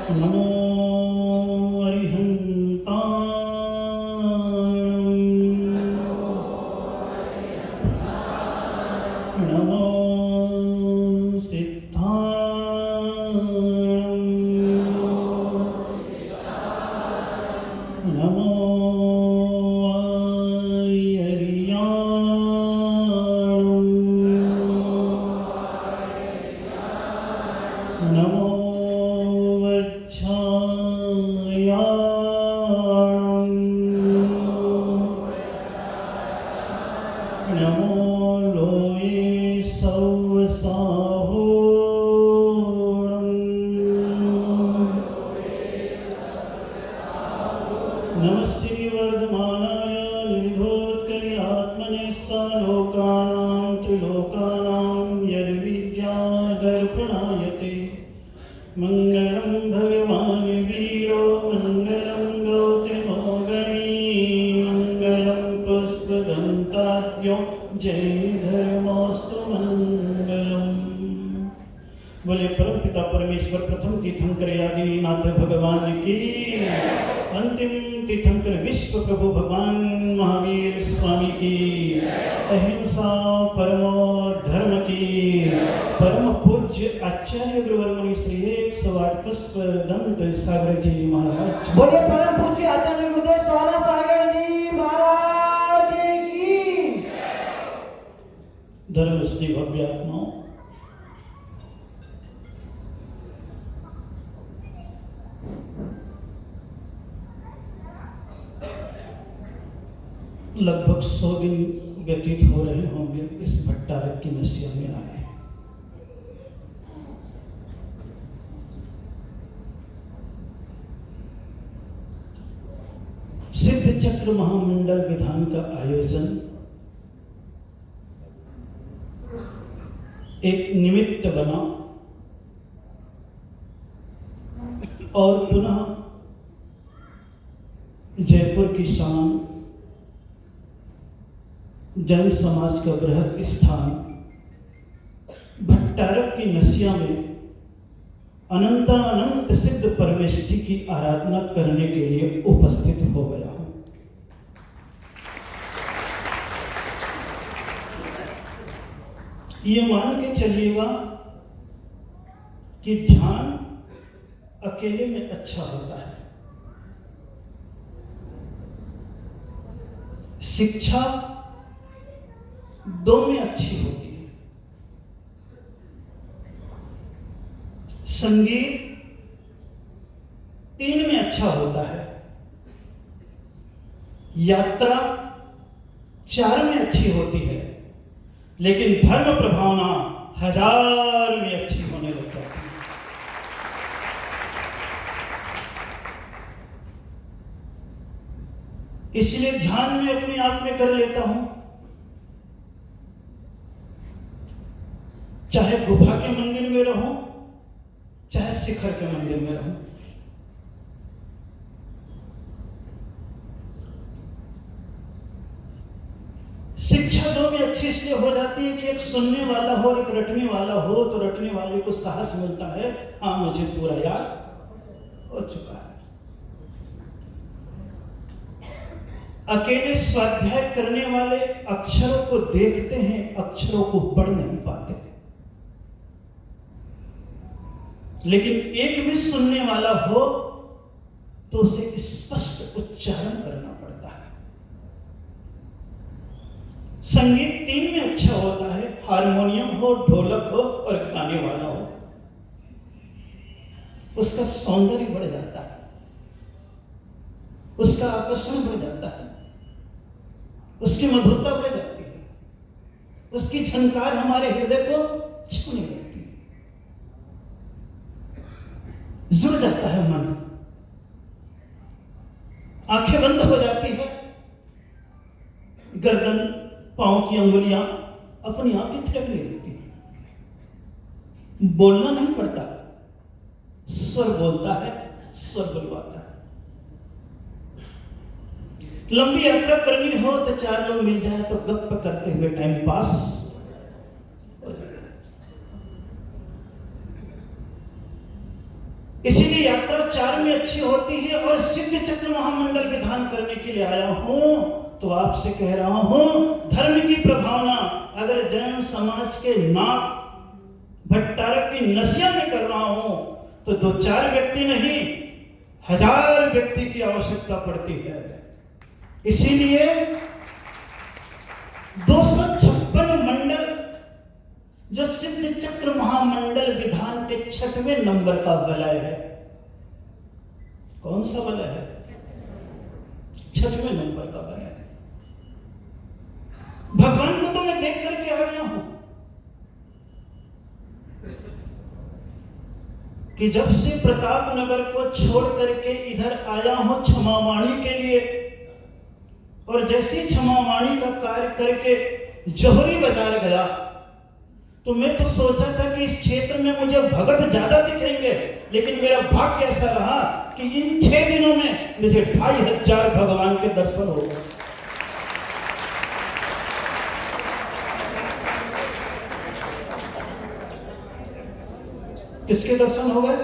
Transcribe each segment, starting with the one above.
नमो अरिहन्ताणं नमो सिद्धाणं नमो नमो वच्छायाणं नमो लोये सौवसाहोणं नमः श्रीवर्धमानाय निर्धोत्कलिलात्मने सालोकानां त्रिलोकानां यद्विद्यादर्पणायते मंगलम भगवान वीरो मंगलम गौतमो गणी मंगलम पुष्पदंताद्यो जय धर्मोस्तु मंगलम। बोले परम पिता परमेश्वर प्रथम तीर्थंकर आदिनाथ भगवान की, अंतिम तीर्थंकर विश्व प्रभु भगवान महावीर स्वामी की, अहिंसा परमो धर्म की, परम पूज्य आचार्य गुरुवर्मणि श्री 108 पुष्प दंत सागर जी महाराज। बोले परम पूज्य आचार्य गुरुदेव स्वामी सागर जी महाराज की। धर्म श्री भव्यात्माओं, लगभग 100 दिन व्यतीत हो रहे होंगे इस भट्टारक की नशिया में आए। सिद्ध चक्र महामंडल विधान का आयोजन एक निमित्त बना और पुनः जयपुर की शान, जन समाज का बृहद स्थान भट्टारक की नसिया में अनंतानंत सिद्ध परमेष्ठी की आराधना करने के लिए उपस्थित हो गया हूं। ये मान के चलिएगा कि ध्यान अकेले में अच्छा होता है, शिक्षा 2 में अच्छी होती है, संगीत 3 में अच्छा होता है, यात्रा 4 में अच्छी होती है, लेकिन धर्म प्रभावना 1000 में अच्छी होने लग जाती है। इसलिए ध्यान में अपने आप में कर लेता हूं, चाहे गुफा के मंदिर में रहूं, चाहे शिखर के मंदिर में रहूं। शिक्षा 2 में अच्छी इसलिए हो जाती है कि एक सुनने वाला हो, एक रटने वाला हो, तो रटने वाले को साहस मिलता है, हाँ मुझे पूरा याद हो चुका है। अकेले स्वाध्याय करने वाले अक्षरों को देखते हैं, अक्षरों को पढ़ नहीं पाते, लेकिन एक भी सुनने वाला हो तो उसे स्पष्ट उच्चारण करना पड़ता है। संगीत 3 में अच्छा होता है, हारमोनियम हो, ढोलक हो और गाने वाला हो, उसका सौंदर्य बढ़ जाता है, उसका आकर्षण बढ़ जाता है, उसकी मधुरता बढ़ जाती है, उसकी झनकार हमारे हृदय को छूने लगती है, जुड़ जाता है मन, आंखें बंद हो जाती है, गर्दन पांव की अंगुलियां अपनी आप ही थिरकने लगती है, बोलना नहीं पड़ता, स्वर बोलता है, स्वर बुलवाता है। लंबी यात्रा करनी हो तो 4 लोग मिल जाए तो गप्प करते हुए टाइम पास हो जाए। इसीलिए यात्रा 4 में अच्छी होती है। और सिद्ध चक्र महामंडल विधान करने के लिए आया हूं, तो आपसे कह रहा हूं, धर्म की प्रभावना अगर जैन समाज के नाक भट्टारक की नसिया में कर रहा हूं, तो 2-4 व्यक्ति नहीं, 1000 व्यक्ति की आवश्यकता पड़ती है। इसीलिए 256 मंडल जो सिद्ध चक्र महामंडल विधान के 6वें नंबर का वलय है। कौन सा वलय है? 6वें नंबर का वलय है। भगवान को तो मैं देख करके आ गया हूं कि जब से प्रताप नगर को छोड़ करके इधर आया हूं क्षमावाणी के लिए, और जैसे क्षमावाणी का कार्य करके जोहरी बाजार गया, तो मैं तो सोचा था कि इस क्षेत्र में मुझे भगत ज्यादा दिखेंगे, लेकिन मेरा भाग्य ऐसा रहा कि इन 6 दिनों में मुझे 2500 भगवान के दर्शन हो गए। किसके दर्शन हो गए?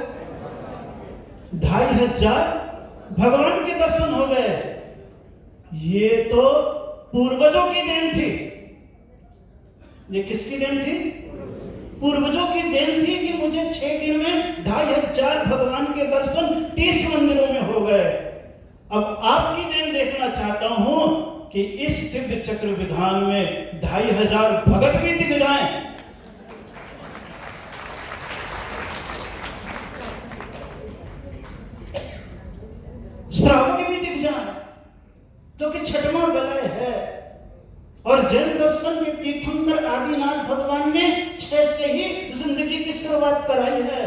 2500 भगवान के दर्शन हो गए। ये तो पूर्वजों की देन थी। ये किसकी देन थी? पूर्वजों की देन थी कि मुझे 6 दिन में 2500 भगवान के दर्शन 30 मंदिरों में हो गए। अब आपकी देन देखना चाहता हूं कि इस सिद्ध चक्र विधान में 2500 भगत भी दिख जाएं। श्रावक भी दिख जाएं, क्योंकि 6वां वलय है। और जैन दर्शन के तीर्थंकर आदिनाथ भगवान ने 6 से ही जिंदगी की शुरुआत कराई है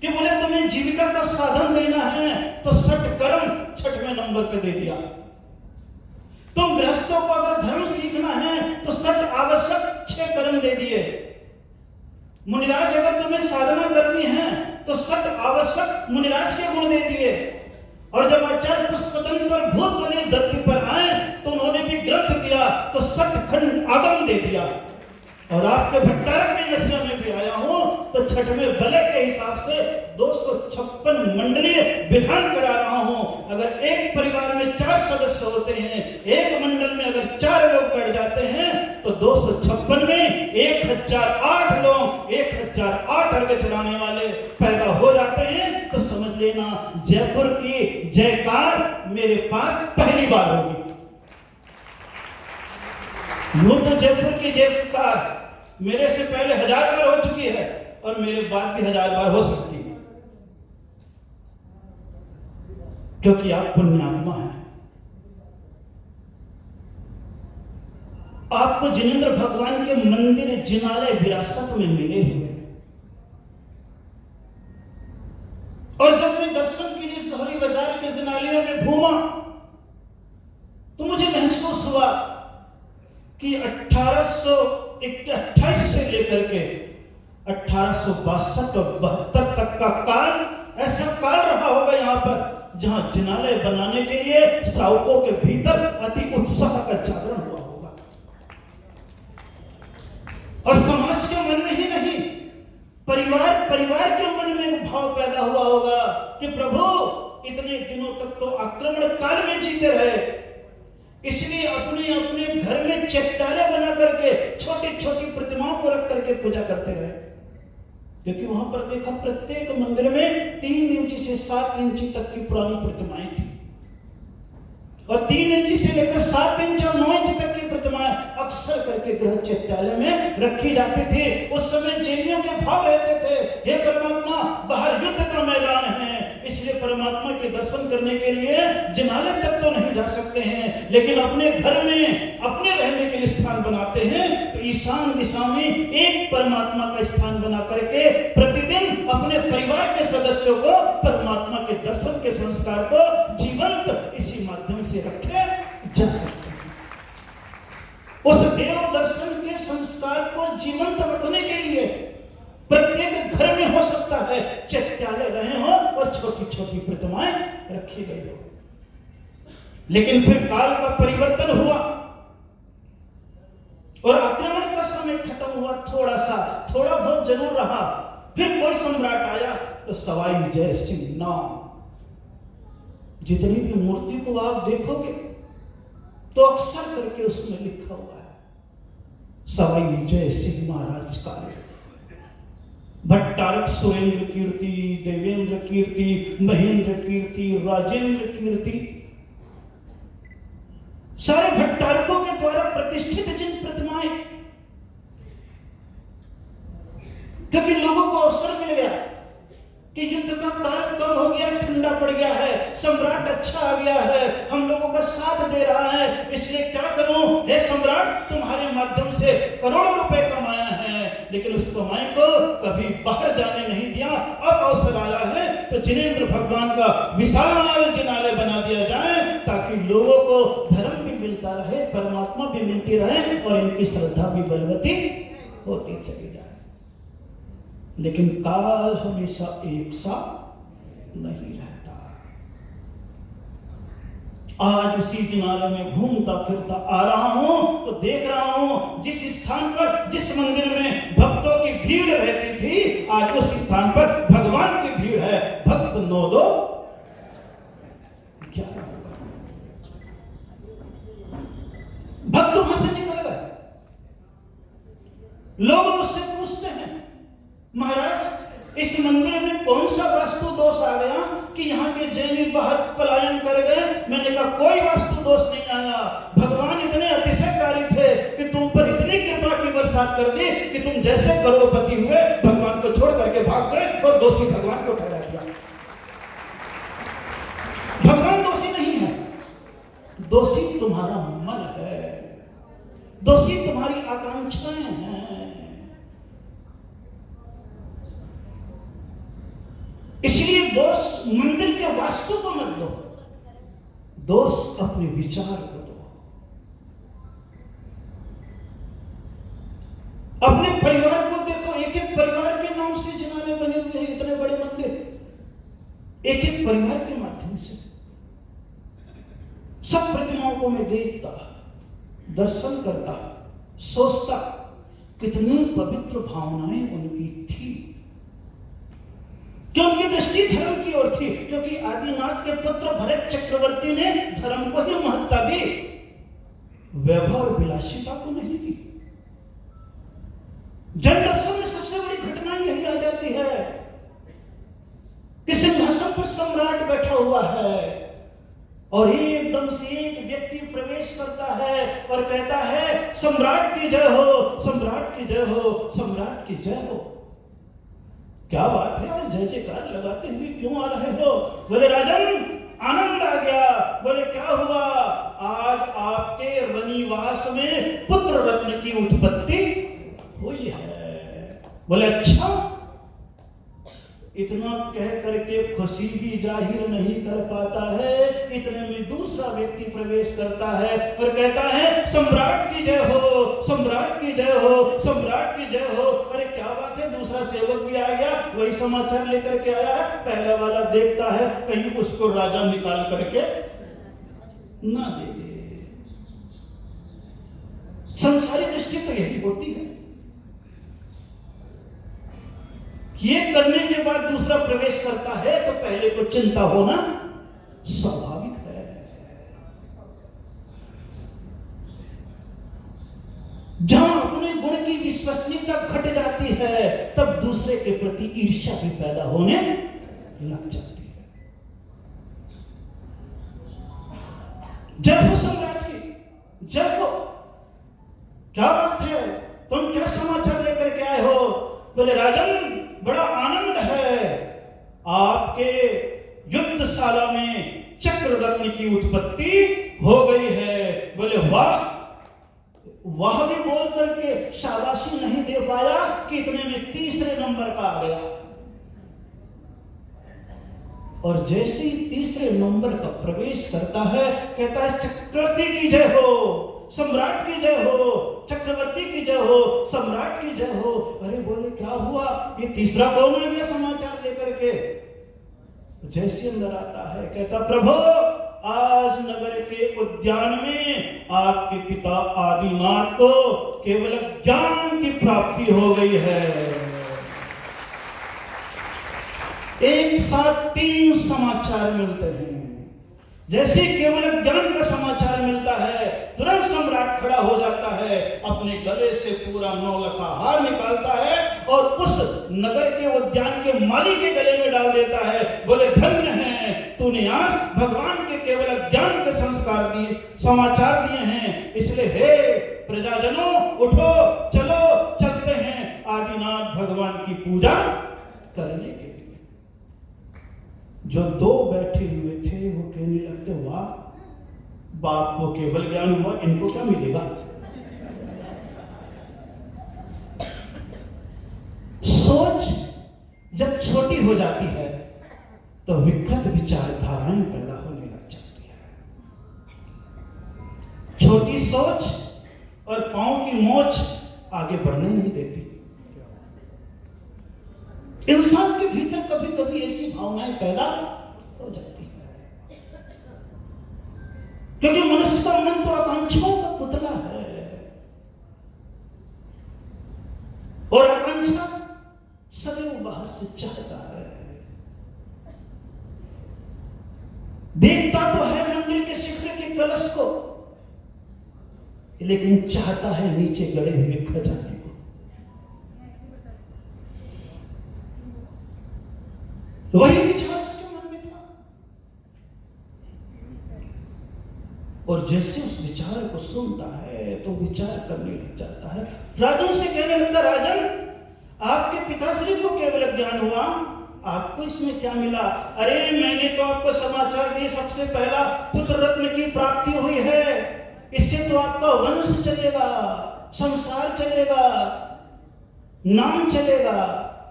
कि बोले तुम्हें जीविका का साधन देना है तो सठ कर्म 6वें नंबर पे दे दिया। तुम गृहस्थों को अगर धर्म सीखना है तो सठ आवश्यक 6 कर्म दे दिए। मुनिराज अगर तुम्हें साधना करनी है तो सठ आवश्यक मुनिराज के गुण दे दिए। और जब आचार्य पुष्पतंत्र भूत बने धरती पर आए तो उन्होंने भी ग्रंथ दिया, तो 60 खंड आगम दे दिया। और आपके भट्टारक के नशे में भी आया हूं तो 6वें वलय के हिसाब से 256 मंडलीय विधान करा रहा हूं। अगर एक परिवार में 4 सदस्य होते हैं, एक मंडल में अगर 4 लोग बैठ जाते हैं, तो 256 में 1008 लोग, 1008 अर्घ चढ़ाने वाले पैदा हो जाते हैं। तो समझ लेना, जयपुर की जयकार मेरे पास पहली बार होगी। यूं तो जयपुर की जयकार मेरे से पहले 1000 बार हो चुकी है, और मेरे बाद भी 1000 बार हो सकती है, क्योंकि आप पुण्यात्मा हैं। आपको जिनेंद्र भगवान के मंदिर जिनालय विरासत में मिले हुए। और जब मैं दर्शन के लिए शहरी बाजार के जिनालयों में घूमा, तो मुझे महसूस हुआ कि 1828 से लेकर के 1862 और 72 तक का काल ऐसा काल रहा होगा यहाँ पर, जहां जिनालय बनाने के लिए श्रावकों के भीतर अति उत्साह का जागरण हुआ होगा। और समाज के मन में ही नहीं, परिवार के मन में एक भाव पैदा हुआ होगा कि प्रभु इतने दिनों तक तो आक्रमण काल में जीते रहे, इसलिए अपने अपने घर में चट्टाने बना करके छोटी छोटी प्रतिमाओं को रख करके पूजा करते रहे। क्योंकि वहां पर देखा प्रत्येक मंदिर में 3 इंची से 7 इंची तक की पुरानी प्रतिमाएं थी, और 3 इंची से लेकर 7 इंच और 9 इंच तक की प्रतिमाएं अक्सर करके गृह चैत्यालय में रखी जाती थी। उस समय जैनियों के भाव रहते थे, हे परमात्मा बाहर युद्ध का मैदान है, इसलिए परमात्मा के दर्शन करने के लिए जिनालय तक तो नहीं जा सकते हैं, लेकिन अपने घर में अपने रहने के लिए स्थान बनाते हैं। तो ईशान दिशा में एक परमात्मा का स्थान बना करके प्रतिदिन अपने परिवार के सदस्यों को परमात्मा के दर्शन के संस्कार को जीवंत इसी माध्यम से रखे जा सकते हैं। उस देव दर्शन के संस्कार को जीवंत रखने के लिए प्रत्येक घर में हो सकता है चैत्यालय रहे हो और छोटी छोटी प्रतिमाएं रखी गई हो। लेकिन फिर काल का परिवर्तन हुआ और आक्रमण का समय खत्म हुआ, थोड़ा बहुत जरूर रहा। फिर कोई सम्राट आया तो सवाई जय सिंह नाम। जितनी भी मूर्ति को आप देखोगे तो अक्सर करके उसमें लिखा हुआ है सवाई जय सिंह महाराज का। भट्टारक सुरेंद्र कीर्ति, देवेंद्र कीर्ति, महेंद्र कीर्ति, राजेंद्र कीर्ति, सारे भट्टारकों के द्वारा प्रतिष्ठित जिन प्रतिमाएं, क्योंकि लोगों को अवसर मिल गया कि युद्ध का काल कम हो गया, ठंडा पड़ गया है, सम्राट अच्छा आ गया है, हम लोगों का साथ दे रहा है, इसलिए क्या करूं, हे सम्राट, तुम्हारे माध्यम से करोड़ों रुपए कमाया है, लेकिन उस कमाई को कभी बाहर जाने नहीं दिया। अब अवसर आया है तो जिनेंद्र भगवान का विशाल जिनालय बना दिया जाए, ताकि लोगों को धर्म भी मिलता रहे, परमात्मा भी मिलती रहे और इनकी श्रद्धा भी बलवती होती चली जाए। लेकिन काल हमेशा एक सा नहीं रहता। आज उसी जिनालय में घूमता फिरता आ रहा हूं तो देख रहा हूं जिस स्थान पर, जिस मंदिर में भक्तों की भीड़ रहती थी, आज उस स्थान पर भगवान की भीड़ है। भक्त 9-2 11 भक्त वहां से निकल गए। लोग मुझसे पूछते हैं, महाराज इस मंदिर में कौन सा वास्तु दोष आ गया कि यहाँ के जैनी बाहर पलायन कर गए? मैंने कहा कोई वास्तु दोष नहीं आया। भगवान इतने अतिशयकारी थे कि तुम पर इतनी कृपा की बरसात कर दी कि तुम जैसे करोड़पति हुए, भगवान को छोड़ करके भाग गए और दोषी भगवान को ठहरा दिया। भगवान दोषी नहीं है, दोषी तुम्हारा मन है, दोषी तुम्हारी आकांक्षाएं हैं। इसलिए दोष मंदिर के वास्तु को मत दो, दोष अपने विचार को दो। अपने परिवार को देखो, एक एक परिवार के नाम से जिनालय बने हुए हैं, इतने बड़े मंदिर, एक एक परिवार के माध्यम से। सब प्रतिमाओं को मैं देखता, दर्शन करता, सोचता कितनी पवित्र भावनाएं उनकी थी, क्योंकि दृष्टि धर्म की ओर थी। क्योंकि आदिनाथ के पुत्र भरत चक्रवर्ती ने धर्म को ही महत्ता दी, वैभव और विलासिता को नहीं दी। जन दर्शन में सबसे बड़ी घटना यही आ जाती है कि सिंहासन पर सम्राट बैठा हुआ है और एकदम से एक व्यक्ति प्रवेश करता है और कहता है, सम्राट की जय हो, सम्राट की जय हो, सम्राट की जय हो। क्या बात है, आज जय जयकार लगाते हुए क्यों आ रहे हो? बोले राजन आनंद आ गया। बोले क्या हुआ? आज आपके रनिवास में पुत्र रत्न की उत्पत्ति हुई है। बोले अच्छा। इतना कह करके खुशी भी जाहिर नहीं कर पाता है, इतने में दूसरा व्यक्ति प्रवेश करता है और कहता है, सम्राट की जय हो, सम्राट की जय हो, सम्राट की जय हो। अरे क्या बात है, दूसरा सेवक भी आ गया, वही समाचार लेकर के आया है। पहला वाला देखता है कहीं उसको राजा निकाल करके ना दे। संसारी दृष्टि तो यही होती है। ये करने के बाद दूसरा प्रवेश करता है तो पहले को चिंता होना स्वाभाविक है। जहां अपने गुण की विश्वसनीयता घट जाती है तब दूसरे के प्रति ईर्ष्या भी पैदा होने लग जाती है। जय हो सम्राट की, जय हो। क्या बात है, तुम क्या समाचार लेकर के आए हो? बोले राजन बड़ा आनंद है, आपके युद्धशाला में चक्र रत्न की उत्पत्ति हो गई है। बोले वाह। वह भी बोल करके शाबाशी नहीं दे पाया कि इतने में तीसरे नंबर का आ गया। और जैसे ही तीसरे नंबर का प्रवेश करता है, कहता है चक्रवर्ती की जय हो, सम्राट की जय हो, चक्रवर्ती की जय हो, सम्राट की जय हो। अरे बोले क्या हुआ, ये तीसरा कौन आ गया समाचार लेकर के? जैसे अंदर आता है कहता, प्रभु आज नगर के उद्यान में आपके पिता आदिनाथ को केवल ज्ञान की प्राप्ति हो गई है। एक साथ 3 समाचार मिलते हैं। जैसे केवल ज्ञान का समाचार मिलता है, तुरंत सम्राट खड़ा हो जाता है, अपने गले से पूरा 9 लखा हार निकालता है और उस नगर के उद्यान के माली के गले में डाल देता है। बोले धन्य है तूने आज भगवान के केवल ज्ञान के संस्कार दिए, समाचार दिए हैं, इसलिए हे प्रजाजनों उठो, चलो चलते हैं आदिनाथ भगवान की पूजा करने के लिए। जो 2 बैठे हुए थे वो कहने लगते, वाह, बाप को केवल ज्ञान हुआ, इनको क्या मिलेगा। सोच जब छोटी हो जाती है तो विकृत विचारधाराएं पैदा होने लग जाती है। छोटी सोच और पांव की मोच आगे बढ़ने नहीं देती। इंसान के भीतर कभी कभी ऐसी भावनाएं पैदा हो जाती है, क्योंकि मनुष्य का मन तो आकांक्षाओं का पुतला है और आकांक्षा सदैव बाहर से चाहता है। देखता तो है मंदिर के शिखर के कलश को, लेकिन चाहता है नीचे गड़े हुए खजाने को। वही विचार उसके मन में था और जैसे उस विचार को सुनता है तो विचार करने लग जाता है। राजन से कहने लगता, राजन आपके पिताश्री को केवल ज्ञान हुआ, आपको इसमें क्या मिला। अरे मैंने तो आपको समाचार दिए, सबसे पहला पुत्र रत्न की प्राप्ति हुई है, इससे तो आपका वंश चलेगा, संसार चलेगा, नाम चलेगा।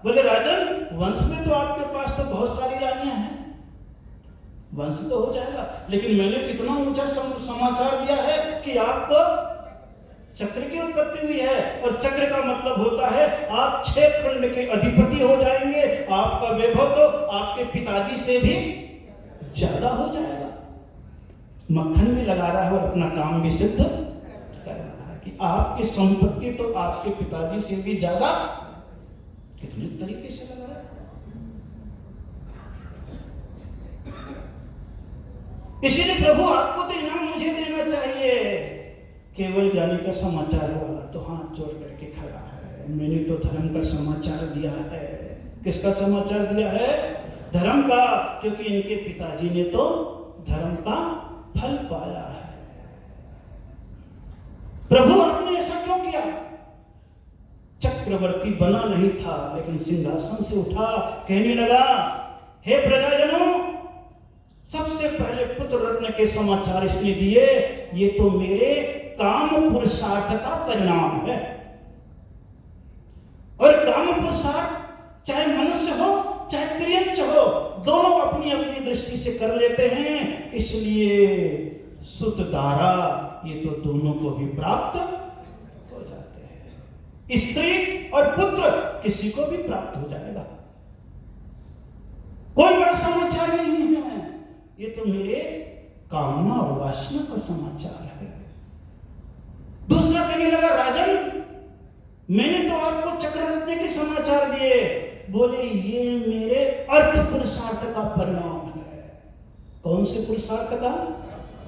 बोले राजन वंश में तो आपके पास तो बहुत सारी रानियां हैं, वंश तो हो जाएगा, लेकिन मैंने कितना ऊंचा समाचार दिया है कि आपको चक्र की उत्पत्ति हुई है, और चक्र का मतलब होता है आप 6 खंड के अधिपति हो जाएंगे, आपका वैभव तो आपके पिताजी से भी ज्यादा हो जाएगा। मक्खन भी लगा रहा है और अपना काम भी सिद्ध कर रहा है कि आपकी संपत्ति तो आपके पिताजी से भी ज्यादा। कितने तरीके से लगा रहा है। इसीलिए प्रभु आपको तो इनाम मुझे देना चाहिए। केवल ज्ञानी का समाचार हुआ तो हाथ जोड़ करके खड़ा है, मैंने तो धर्म का समाचार दिया है। किसका समाचार दिया है? धर्म का, क्योंकि इनके पिताजी ने तो धर्म का फल पाया है। प्रभु आपने ऐसा क्यों किया? चक्रवर्ती बना नहीं था, लेकिन सिंहासन से उठा, कहने लगा, हे प्रजाजनों, सबसे पहले पुत्र रत्न के समाचार इसने दिए, ये तो मेरे काम पुरुषार्थ का परिणाम है। और काम पुरुषार्थ चाहे मनुष्य हो चाहे त्रियंच हो, दोनों अपनी अपनी दृष्टि से कर लेते हैं, इसलिए सुत दारा ये तो दोनों को भी प्राप्त हो जाते हैं। स्त्री और पुत्र किसी को भी प्राप्त हो जाएगा, कोई बड़ा समाचार नहीं है, ये तो मेरे कामना और वासना का समाचार है। दूसरा कहने लगा, राजन मैंने तो आपको चक्ररत्न के समाचार दिए, बोले ये मेरे अर्थ पुरुषार्थ का परिणाम है। कौन से पुरुषार्थ का?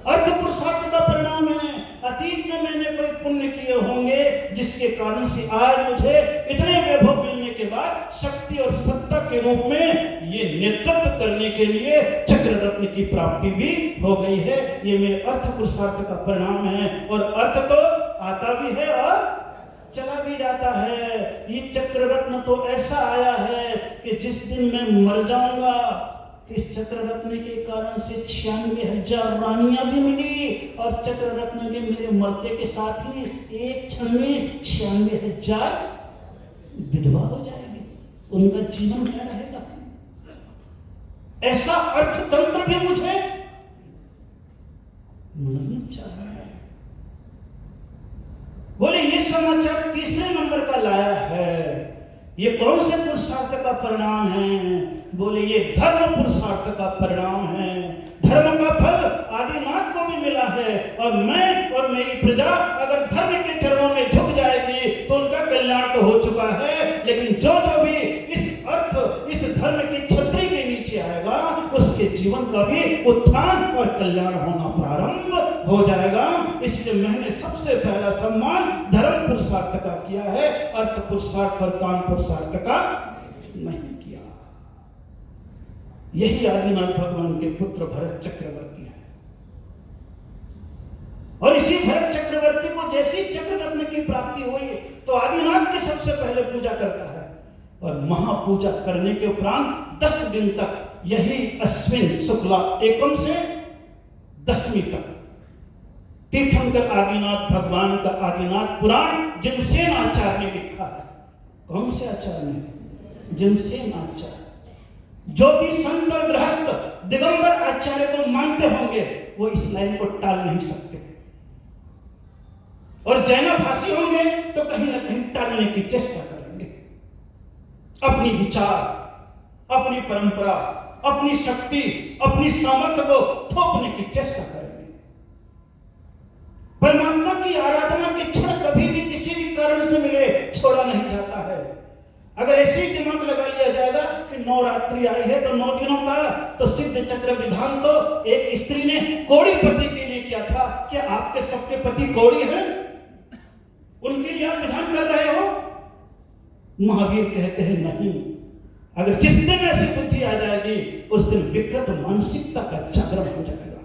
अर्थ पुरुषार्थ का परिणाम है। अतीत में मैंने कोई पुण्य किए होंगे जिसके कारण से आज मुझे इतने वैभव मिलने के बाद शक्ति और सत्ता के रूप में ये नेतृत्व करने के लिए चक्ररत्न की प्राप्ति भी हो गई है। ये मेरे अर्थ पुरुषार्थ का परिणाम है, और अर्थ तो आता भी है और चला भी जाता है। ये चक्ररत्न तो ऐसा आया है कि जिस दिन मैं मर जाऊंगा, इस चक्ररत्न के कारण से 96,000 रानियां भी मिली, और चक्ररत्न के मेरे मरते के साथ ही एक क्षण में 96,000 विधवा हो जाएगी, उनका जीवन क्या रहेगा। ऐसा अर्थतंत्र भी मुझे मिलना चाहिए। बोले ये समाचार तीसरे नंबर का लाया है, ये कौन से पुरुषार्थ का परिणाम है? बोले ये धर्म पुरुषार्थ का परिणाम है। धर्म का फल आदिनाथ को भी मिला है, और मैं और मेरी प्रजा अगर धर्म के चरणों में झुक जाएगी तो उनका कल्याण तो हो चुका है, लेकिन जो जो भी इस अर्थ, इस धर्म की छतरी के का भी उत्थान और कल्याण होना प्रारंभ हो जाएगा। इसलिए मैंने सबसे पहला सम्मान धर्म पुरुषार्थ का किया है, अर्थ पुरुषार्थ और काम पुरुषार्थ का नहीं किया। यही आदिनाथ भगवान के पुत्र भरत चक्रवर्ती है। और इसी भरत चक्रवर्ती को जैसी चक्र रत्न की प्राप्ति हुई तो आदिनाथ की सबसे पहले पूजा करता है, और महापूजा करने के उपरांत 10 दिन तक यही अश्विन शुक्ला एकम से दशमी तक तीर्थंकर आदिनाथ भगवान का आदिनाथ पुराण जिनसेन आचार्य ने लिखा है। कौन से आचार्य ने? जिनसेन आचार्य। जो भी संत और गृहस्थ दिगंबर आचार्य को मानते होंगे वो इस लाइन को टाल नहीं सकते, और जैनभाषी होंगे तो कहीं ना कहीं टालने की चेष्टा करेंगे। अपनी विचार, अपनी परंपरा, अपनी शक्ति, अपनी सामर्थ्य को थोपने की चेष्टा करेंगे। परमात्मा की आराधना के क्षण कभी भी किसी भी कारण से मिले छोड़ा नहीं जाता है। अगर ऐसे ही दिमाग लगा लिया जाएगा कि नवरात्रि आई है तो 9 दिनों का तो सिद्ध चक्र विधान तो एक स्त्री ने कौड़ी पति के लिए किया था। क्या आपके सबके पति कौड़ी हैं? उनके लिए आप विधान कर रहे हो? महावीर कहते हैं नहीं। अगर जिस दिन ऐसी बुद्धि आ जाएगी उस दिन विकृत मानसिकता का जागरण हो जाएगा।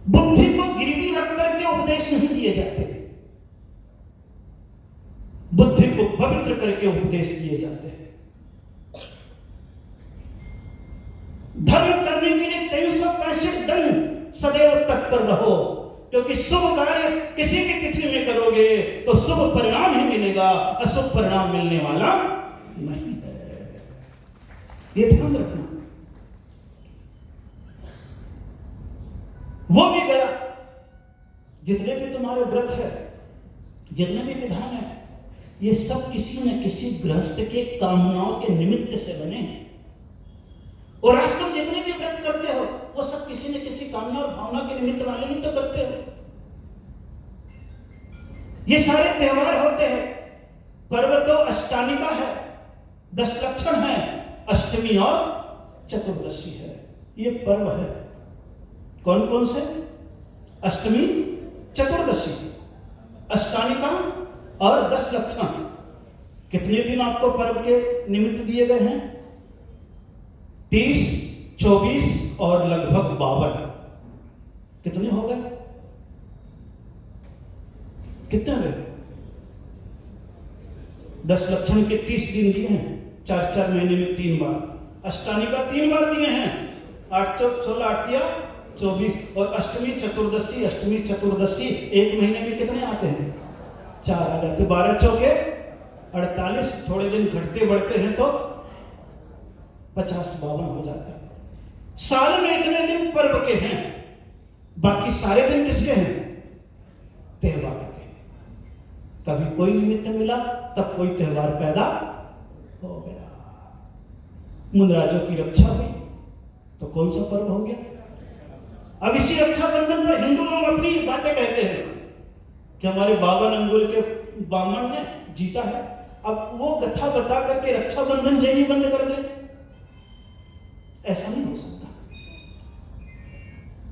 बुद्धि को गिरवी रख करके उपदेश नहीं दिए जाते, बुद्धि को पवित्र करके उपदेश दिए जाते हैं। धर्म करने के लिए 365 दिन सदैव तत्पर रहो, क्योंकि शुभ कार्य किसी भी तिथि में करोगे तो शुभ परिणाम ही मिलेगा, अशुभ परिणाम मिलने वाला नहीं है। ये ध्यान रखना। वो भी गया, जितने भी तुम्हारे व्रत है, जितने भी विधान है, ये सब किसी न किसी गृहस्थ के कामनाओं के निमित्त से बने हैं। और आज तुम जितने भी व्रत करते हो वो सब किसी न किसी कामना और भावना के निमित्त वाले ही तो करते हो। ये सारे त्योहार होते हैं। पर्व तो अष्टानिका है, 10 लक्षण है, अष्टमी और चतुर्दशी है। ये पर्व है। कौन कौन से? अष्टमी, चतुर्दशी, अष्टानिका और 10 लक्षण। कितने दिन आपको पर्व के निमित्त दिए गए हैं? 30, 24 और लगभग 52। कितने हो गए? कितने गए? 10 लक्षण के 30 दिन दिए हैं, 4-4 महीने में 3 बार। अष्टानिका 3 बार दिए हैं, 8 चौक 16 8 या 24। और अष्टमी चतुर्दशी, अष्टमी चतुर्दशी 1 महीने में कितने आते हैं? 4 आ जाते। 12 चौके 48। थोड़े दिन घटते बढ़ते हैं तो 50-52 हो जाता है। साल में इतने दिन पर्व के हैं, बाकी सारे दिन किसके हैं? त्योहार के। कभी कोई निमित्त मिला तब कोई त्योहार पैदा हो गया। मुनराजों की रक्षा हुई तो कौन सा पर्व हो गया? अब इसी रक्षाबंधन पर हिंदू लोग अपनी बातें कहते हैं कि हमारे 52 अंगुल के बामन ने जीता है। अब वो कथा बता करके रक्षाबंधन जैनी बंद कर दे, ऐसा नहीं हो सकता।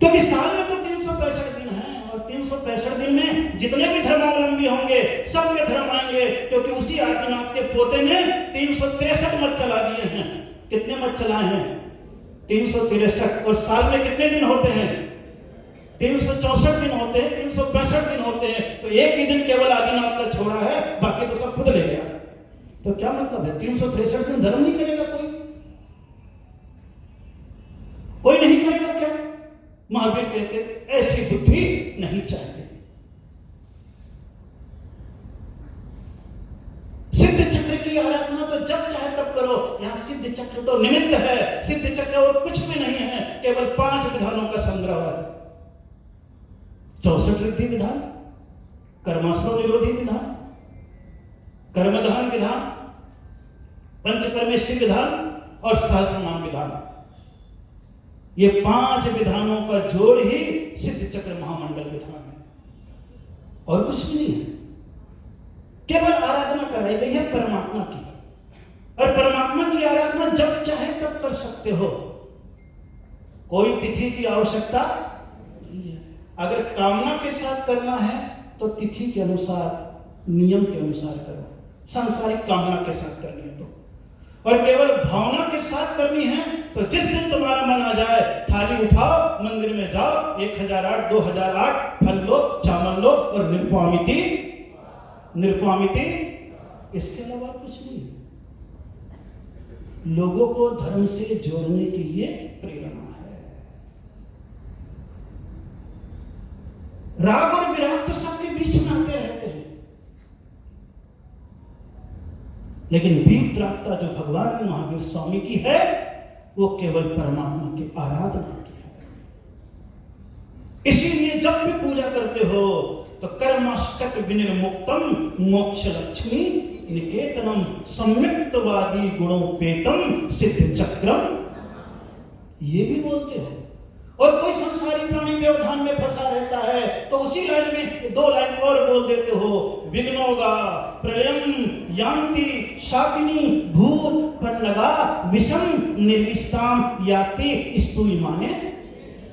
क्योंकि साल में तो 365 दिन हैं, और 365 दिन में जितने भी धर्मावलंबी होंगे सबके धर्म आएंगे, क्योंकि उसी आदिनाथ के पोते ने 363 मत चला दिए हैं। कितने मत चलाए हैं? 363। और साल में कितने दिन होते हैं? 364 दिन होते हैं, 365 दिन होते हैं। तो एक ही दिन केवल आदिनाथ का छोड़ा है, बाकी तो सब खुद ले गया। तो क्या मतलब है? 363 दिन धर्म नहीं करेगा कोई नहीं करेगा क्या? महावीर कहते ऐसी बुद्धि नहीं चाहिए। सिद्ध चक्र की आराधना तो जब चाहे तब करो। यहां सिद्ध चक्र तो निमित्त है, सिद्ध चक्र और कुछ भी नहीं है, केवल 5 विधानों का संग्रह है। 64 रिद्धि विधान, कर्माश्रम निरोधी विधान, कर्मधान विधान, पंचकर्मेष्टि विधान और सहस्रनाम विधान। ये 5 विधानों का जोड़ ही सिद्ध चक्र महामंडल विधान है, और कुछ भी नहीं है। केवल आराधना कराई गई है परमात्मा की, और परमात्मा की आराधना जब चाहे तब कर सकते हो। कोई तिथि की आवश्यकता नहीं है। अगर कामना के साथ करना है तो तिथि के अनुसार, नियम के अनुसार करो। सांसारिक कामना के साथ करनी है तो, और केवल भावना के साथ करनी है तो जिस दिन तुम्हारा मन आ जाए, थाली उठाओ, मंदिर में जाओ, 1008, 2008 फल लो, चावल लो और निर्वामिति, इसके अलावा कुछ नहीं। लोगों को धर्म से जोड़ने की ये प्रेरणा है। राग और विराग तो सबके बीच में आते रहते हैं, लेकिन वीतरागता जो भगवान महावीर स्वामी की है वो केवल परमात्मा की आराधना की है। इसीलिए जब भी पूजा करते हो तो कर्माष्टक विनिर्मुक्तम मोक्ष लक्ष्मी निकेतनम सम्यक्तवादी गुणोपेतम सिद्ध चक्रम, ये भी बोलते हो। और कोई संसारी प्राणी व्यवधान में फंसा रहता है तो उसी लाइन में 2 लाइन और बोल देते हो, विघ्नोगा प्रलयम यान्ति शाकिनी भूत पन्नगा विषम निर्विष्टाम याति स्तुति माने,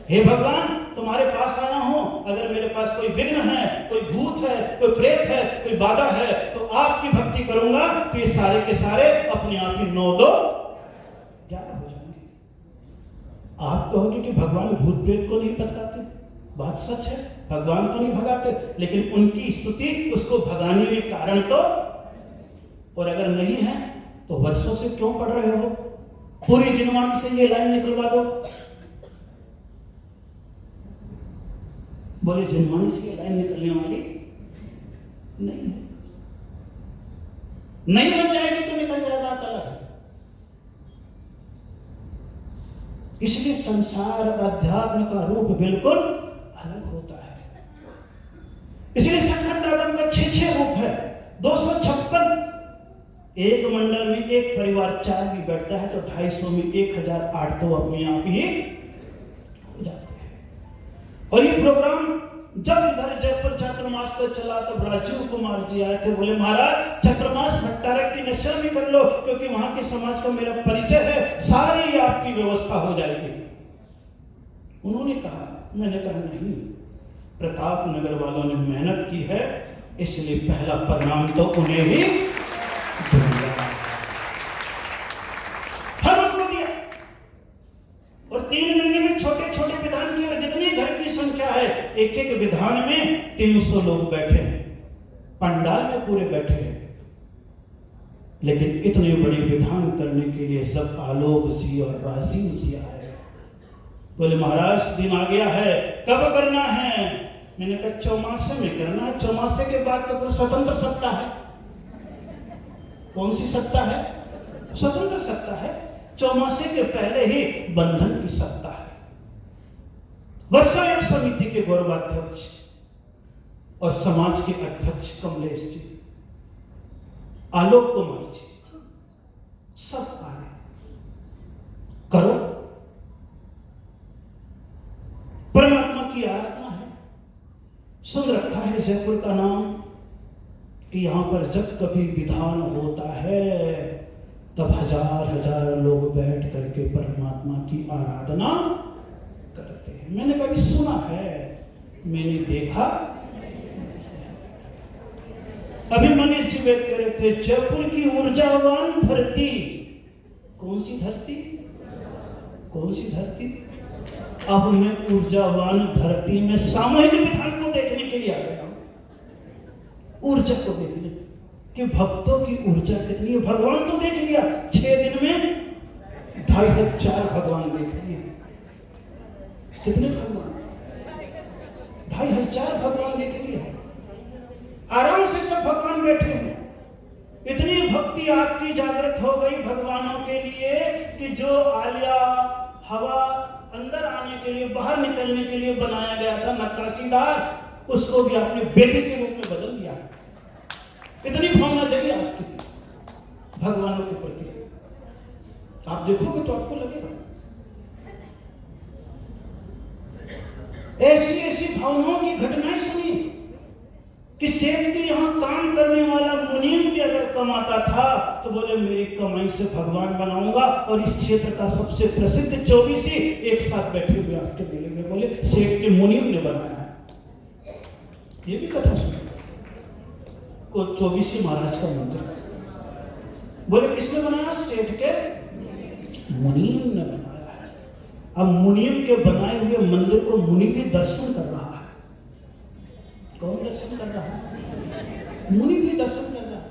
हे भगवान तुम्हारे पास आना हो, अगर मेरे पास कोई विघ्न है, कोई भूत है, कोई प्रेत है, कोई बाधा है, तो आपकी भक्ति करूंगा तो ये सारे के सारे अपने आप ही 9 2 11 हो जाएंगे। आप कहोगे कि भगवान भूत प्रेत को नहीं भगाते, बात सच है, भगवान को नहीं भगाते, लेकिन उनकी स्तुति उसको भगाने में कारण तो, और अगर नहीं है तो वर्षों से क्यों पढ़ रहे हो? पूरी जिनवाणी से ये लाइन निकलवा दो। बोले जिनवाणी से ये लाइन निकलने वाली नहीं है, नहीं बन जाएगी तो निकल जाएगा, अलग है। इसलिए संसार अध्यात्म का रूप बिल्कुल अलग होता है। इसलिए सखंड आगम का 6 रूप है, 256। एक मंडल में एक परिवार 4 भी बैठता है तो 250 में 1008 तो अपने आप ही हो जाते हैं। और ये प्रोग्राम जब इधर जयपुर चातुर्मास का चला तब राजीव कुमार जी आए थे, बोले महाराज चातुर्मास भट्टारक की नशा भी कर लो क्योंकि वहां के समाज का मेरा परिचय है, सारी आपकी व्यवस्था हो जाएगी। उन्होंने कहा, मैंने कहा नहीं, प्रताप नगर वालों ने मेहनत की है, इसलिए पहला परिणाम तो उन्हें ही फल उनको दिया। और 3 महीने में छोटे छोटे विधान किए, और जितनी घर की संख्या है एक विधान में 300 लोग बैठे हैं, पंडाल में पूरे बैठे हैं। लेकिन इतने बड़े विधान करने के लिए सब आलोक जी और राजीव जी आए। बोले महाराज दिन आ गया है, कब करना है? मैंने कहा चौमासे में करना है, चौमासे के बाद तो फिर स्वतंत्र सत्ता है। कौन सी सत्ता है? स्वतंत्र सत्ता है। चौमासे के पहले ही बंधन की सत्ता है। वत्सायक समिति के गौरवाध्यक्ष और समाज के अध्यक्ष कमलेश जी, आलोक कुमार जी, सब आए, करो। परमात्मा की आराधना है। सुन रखा है जयपुर का नाम कि यहां पर जब कभी विधान होता है तब हजार लोग बैठ करके परमात्मा की आराधना करते हैं। मैंने कभी सुना है, मैंने देखा। अभी मनीष जी बैठ कर रहे थे, जयपुर की ऊर्जावान धरती। कौन सी धरती? कौन सी धरती? अब मैं ऊर्जावान धरती में सामूहिक विधान को देखने के लिए आ गया हूं। ऊर्जा को देखने कि भक्तों की ऊर्जा कितनी है। भगवान तो देख लिया, 6 दिन में 2500 भगवान देख लिए। कितने भगवान? 2500 भगवान देख लिए। आराम से सब भगवान बैठे हैं। इतनी भक्ति आपकी जागृत हो गई भगवानों के लिए कि जो आलिया हवा अंदर आने के लिए, बाहर निकलने के लिए बनाया गया था नक्काशीदार, उसको भी आपने बेदी के रूप में बदल दिया। इतनी भावना जगी आपकी भगवानों के प्रति। आप देखोगे तो आपको लगेगा ऐसी ऐसी भावनाओं की घटनाएं सुनी। कि सेठ के यहाँ काम करने वाला मुनीम भी अगर कमाता था तो बोले मेरी कमाई से भगवान बनाऊंगा। और इस क्षेत्र का सबसे प्रसिद्ध 24 एक साथ बैठे हुए आपके मेले में बोले सेठ के मुनीम ने बनाया है। ये भी कथा सुनी को 24 महाराज का मंदिर बोले किसने बनाया? सेठ के मुनीम ने बनाया है। अब मुनीम के बनाए हुए मंदिर को मुनि भी दर्शन कर रहा है। कौन दर्शन कर रहा है? मुनि भी दर्शन कर रहा है,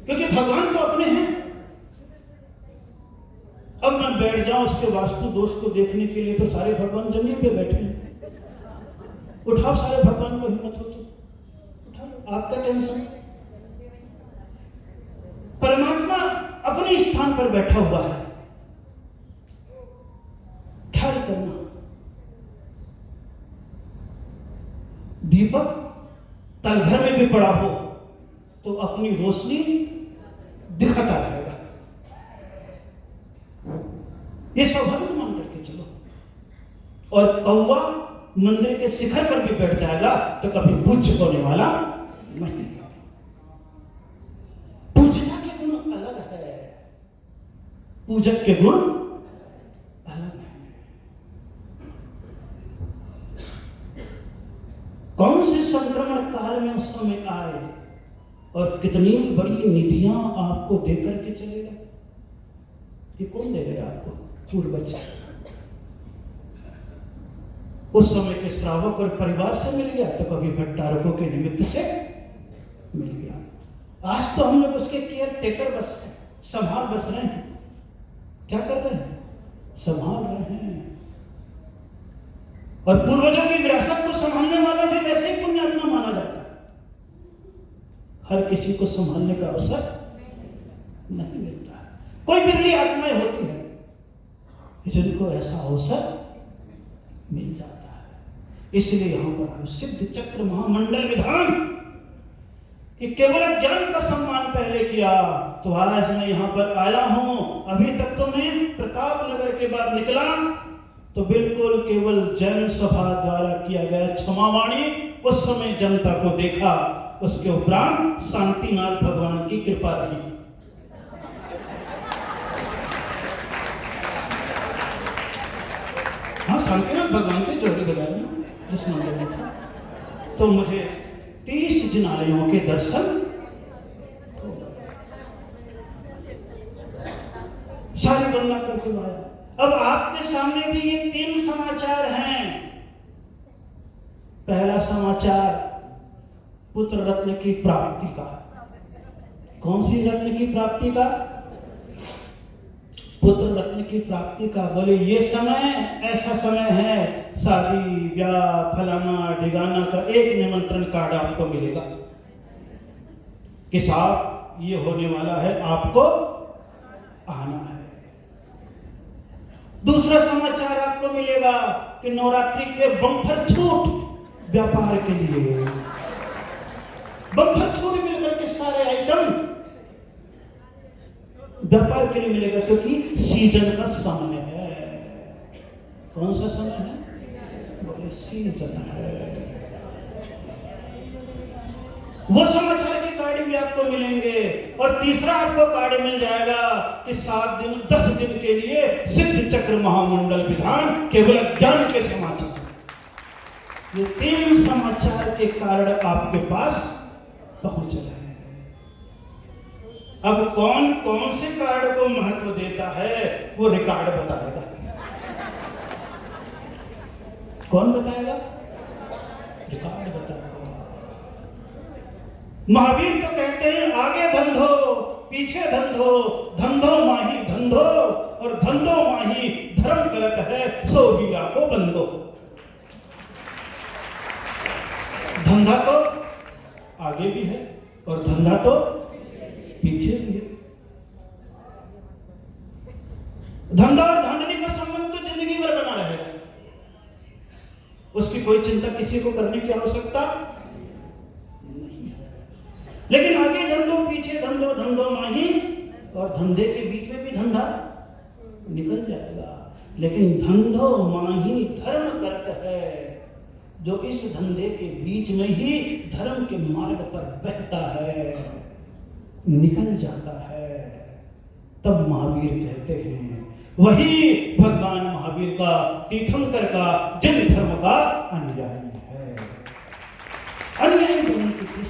क्योंकि भगवान तो अपने हैं। अब मैं बैठ जाऊं उसके वास्तु दोष को देखने के लिए तो सारे भगवान जमीन पे बैठे हैं। उठाओ सारे भगवान को, हिम्मत हो तो उठा लो, आपका टेंशन। परमात्मा अपने स्थान पर बैठा हुआ है। ख्याल करना, दीपक तलघर में भी पड़ा हो तो अपनी रोशनी दिखाता रहेगा। ये स्वाभाविक मान करके चलो। और कौवा मंदिर के शिखर पर भी बैठ जाएगा तो कभी पूज्य होने वाला नहीं। पूजता के गुण अलग है, पूजक के गुण अलग है। कौन से संक्रमण काल में उस समय आए और कितनी बड़ी निधियां आपको देकर के चलेगा। ये कौन दे गया आपको? पूर्वज। उस समय के श्रावक और परिवार से मिल गया तो कभी भट्टारकों के निमित्त से मिल गया। आज तो हम लोग उसके केयर टेकर बस हैं, संभाल बस रहे हैं। क्या कर रहे हैं? संभाल रहे हैं। और पूर्वजों की विरासत को संभालने वाला भी वैसे ही पुण्यात्मा माना जाता है। हर किसी को संभालने का अवसर नहीं मिलता है। कोई बिरली आत्माएं होती है जिनको ऐसा अवसर मिल जाता है। इसलिए यहां पर सिद्ध चक्र महामंडल विधान कि केवल ज्ञान का सम्मान पहले किया तो आज मैं यहां पर आया हूं। अभी तक तो मैं प्रताप नगर के बाद निकला तो बिल्कुल केवल जैन सभा द्वारा किया गया क्षमावाणी उस समय जनता को देखा। उसके उपरांत शांतिनाथ भगवान की कृपा रही। हाँ, शांतिनाथ भगवान के जोड़ी बाजार में जिस मंदिर में था तो मुझे 30 जिनालयों के दर्शन सारी गणना करके आया। अब आपके सामने भी ये 3 समाचार हैं। पहला समाचार पुत्र रत्न की प्राप्ति का। कौन सी रत्न की प्राप्ति का? पुत्र रत्न की प्राप्ति का। बोले ये समय ऐसा समय है, शादी ब्याह फलाना ढिगाना का एक निमंत्रण कार्ड आपको मिलेगा कि साहब ये होने वाला है, आपको आना है। दूसरा समाचार आपको मिलेगा कि नवरात्रि के बम्पर छूट व्यापार के लिए। बम्पर छूट मिलकर के सारे आइटम व्यापार के लिए मिलेगा, क्योंकि सीजन का समय है। कौन सा समय है? बोले सीजन है। वो समाचार के कार्ड भी आपको मिलेंगे। और तीसरा आपको कार्ड मिल जाएगा कि 7 दिन 10 दिन के लिए सिद्ध चक्र महामंडल विधान केवल ज्ञान के समाचार। ये 3 समाचार के कार्ड आपके पास पहुंच रहे हैं। अब कौन कौन से कार्ड को महत्व देता है वो रिकॉर्ड बताएगा। कौन बताएगा? रिकॉर्ड बताएगा। महावीर तो कहते हैं आगे धंधो पीछे धंधो, धंधो माही धंधो और धंधो माही धर्म करत है, सो हीरा को बंदो। धंधा तो आगे भी है और धंधा तो पीछे भी है। धंधा और धांधली का संबंध तो जिंदगी भर बना रहेगा, उसकी कोई चिंता किसी को करने की आवश्यकता नहीं है। लेकिन आगे धंधो पीछे धंधो, धंधो माही, और धंधे के बीच में भी धंधा निकल जाएगा। लेकिन धंधो माही धर्म करत है, जो इस धंधे के बीच में ही धर्म के मार्ग पर बहता है, निकल जाता है, तब महावीर कहते हैं वही भगवान महावीर का, तीर्थंकर का, जन धर्म का अनुयायी है।